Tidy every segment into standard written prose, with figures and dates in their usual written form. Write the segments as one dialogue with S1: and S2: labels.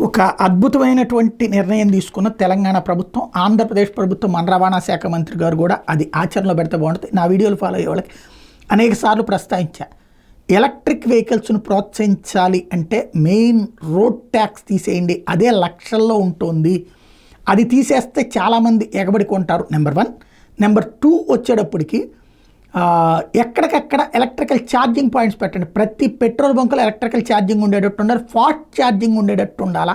S1: ఒక అద్భుతమైనటువంటి నిర్ణయం తీసుకున్న తెలంగాణ ప్రభుత్వం, ఆంధ్రప్రదేశ్ ప్రభుత్వం, మన రవాణా శాఖ మంత్రి గారు కూడా అది ఆచరణలో పెడితే బాగుంటుంది. నా వీడియోలు ఫాలో అయ్యే వాళ్ళకి అనేక సార్లు ప్రస్తావించా. ఎలక్ట్రిక్ వెహికల్స్ను ప్రోత్సహించాలి అంటే మెయిన్ రోడ్ ట్యాక్స్ తీసేయండి, అదే లక్షల్లో ఉంటుంది. అది తీసేస్తే చాలామంది ఎగబడి కొంటారు. నెంబర్ 1. నెంబర్ 2 వచ్చేటప్పటికి ఎక్కడికక్కడ ఎలక్ట్రికల్ ఛార్జింగ్ పాయింట్స్ పెట్టండి. ప్రతి పెట్రోల్ బంకులో ఎలక్ట్రికల్ ఛార్జింగ్ ఉండేటట్టు ఉండాలి, ఫాస్ట్ ఛార్జింగ్ ఉండేటట్టు ఉండాలా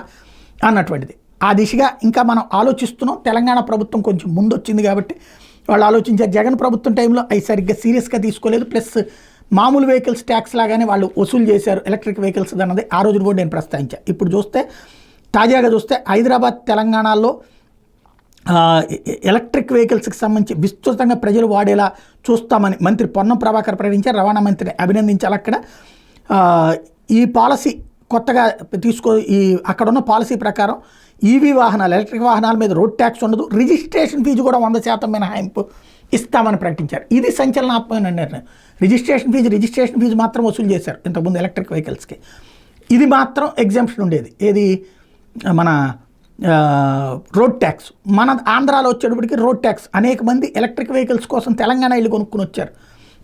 S1: అన్నటువంటిది. ఆ దిశగా ఇంకా మనం ఆలోచిస్తున్నాం. తెలంగాణ ప్రభుత్వం కొంచెం ముందు వచ్చింది కాబట్టి వాళ్ళు ఆలోచించారు. జగన్ ప్రభుత్వం టైంలో అవి సరిగ్గా సీరియస్గా తీసుకోలేదు. ప్లస్ మామూలు వెహికల్స్ ట్యాక్స్ లాగానే వాళ్ళు వసూలు చేశారు ఎలక్ట్రిక్ వెహికల్స్ అన్నది ఆ రోజు కూడా నేను ప్రస్తావించాను. ఇప్పుడు చూస్తే తాజాగా చూస్తే హైదరాబాద్, తెలంగాణలో ఎలక్ట్రిక్ వెహికల్స్కి సంబంధించి విస్తృతంగా ప్రజలు వాడేలా చూస్తామని మంత్రి పొన్నం ప్రభాకర్ ప్రకటించారు. రవాణా మంత్రిని అభినందించాలి. అక్కడ ఈ పాలసీ కొత్తగా ఈ అక్కడ ఉన్న పాలసీ ప్రకారం ఈవీ వాహనాలు, ఎలక్ట్రిక్ వాహనాల మీద రోడ్ ట్యాక్స్ ఉండదు, రిజిస్ట్రేషన్ ఫీజు కూడా 100% మినహాయింపు ఇస్తామని ప్రకటించారు. ఇది సంచలనాత్మకమైన నిర్ణయం. రిజిస్ట్రేషన్ ఫీజు మాత్రం వసూలు చేశారు ఇంతకుముందు ఎలక్ట్రిక్ వెహికల్స్కి. ఇది మాత్రం ఎగ్జామ్షన్ ఉండేది. ఏది మన రోడ్ ట్యాక్స్. మన ఆంధ్రాలో వచ్చేటప్పటికి రోడ్ ట్యాక్స్ అనేక మంది ఎలక్ట్రిక్ వెహికల్స్ కోసం తెలంగాణ ఇల్లు కొనుక్కుని వచ్చారు.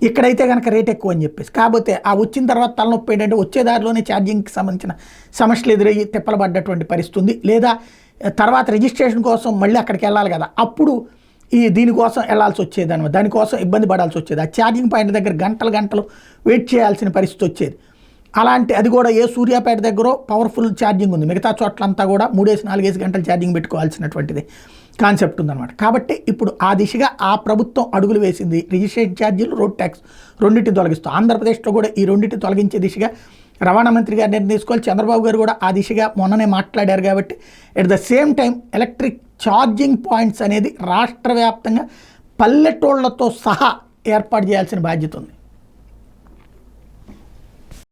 S1: ఇక్కడైతే కనుక రేట్ ఎక్కువ అని చెప్పేసి. కాకపోతే ఆ వచ్చిన తర్వాత తలనొప్పి ఏంటంటే వచ్చే దారిలోనే ఛార్జింగ్కి సంబంధించిన సమస్యలు ఎదురయ్యి తిప్పలు పడ్డటువంటి పరిస్థితి. లేదా తర్వాత రిజిస్ట్రేషన్ కోసం మళ్ళీ అక్కడికి వెళ్ళాలి కదా, అప్పుడు దీనికోసం వెళ్ళాల్సి వచ్చేది అనమాట. దానికోసం ఇబ్బంది పడాల్సి వచ్చేది. ఆ ఛార్జింగ్ పాయింట్ దగ్గర గంటలు వెయిట్ చేయాల్సిన పరిస్థితి వచ్చేది. అలాంటి అది కూడా ఏ సూర్యాపేట దగ్గర పవర్ఫుల్ ఛార్జింగ్ ఉంది, మిగతా చోట్లంతా కూడా 3-4 గంటలు ఛార్జింగ్ పెట్టుకోవాల్సినటువంటిది కాన్సెప్ట్ ఉందన్నమాట. కాబట్టి ఇప్పుడు ఆ దిశగా ఆ ప్రభుత్వం అడుగులు వేసింది. రిజిస్ట్రేషన్ ఛార్జీలు, రోడ్ ట్యాక్స్ రెండింటిని తొలగిస్తాం. ఆంధ్రప్రదేశ్లో కూడా ఈ రెండింటిని తొలగించే దిశగా రవాణా మంత్రి గారు నిర్ణయం తీసుకోవాలి. చంద్రబాబు గారు కూడా ఆ దిశగా మొన్ననే మాట్లాడారు. కాబట్టి at the same time electric charging points అనేది రాష్ట్ర వ్యాప్తంగా పల్లెటూళ్లతో సహా ఏర్పాటు చేయాల్సిన బాధ్యత ఉంది.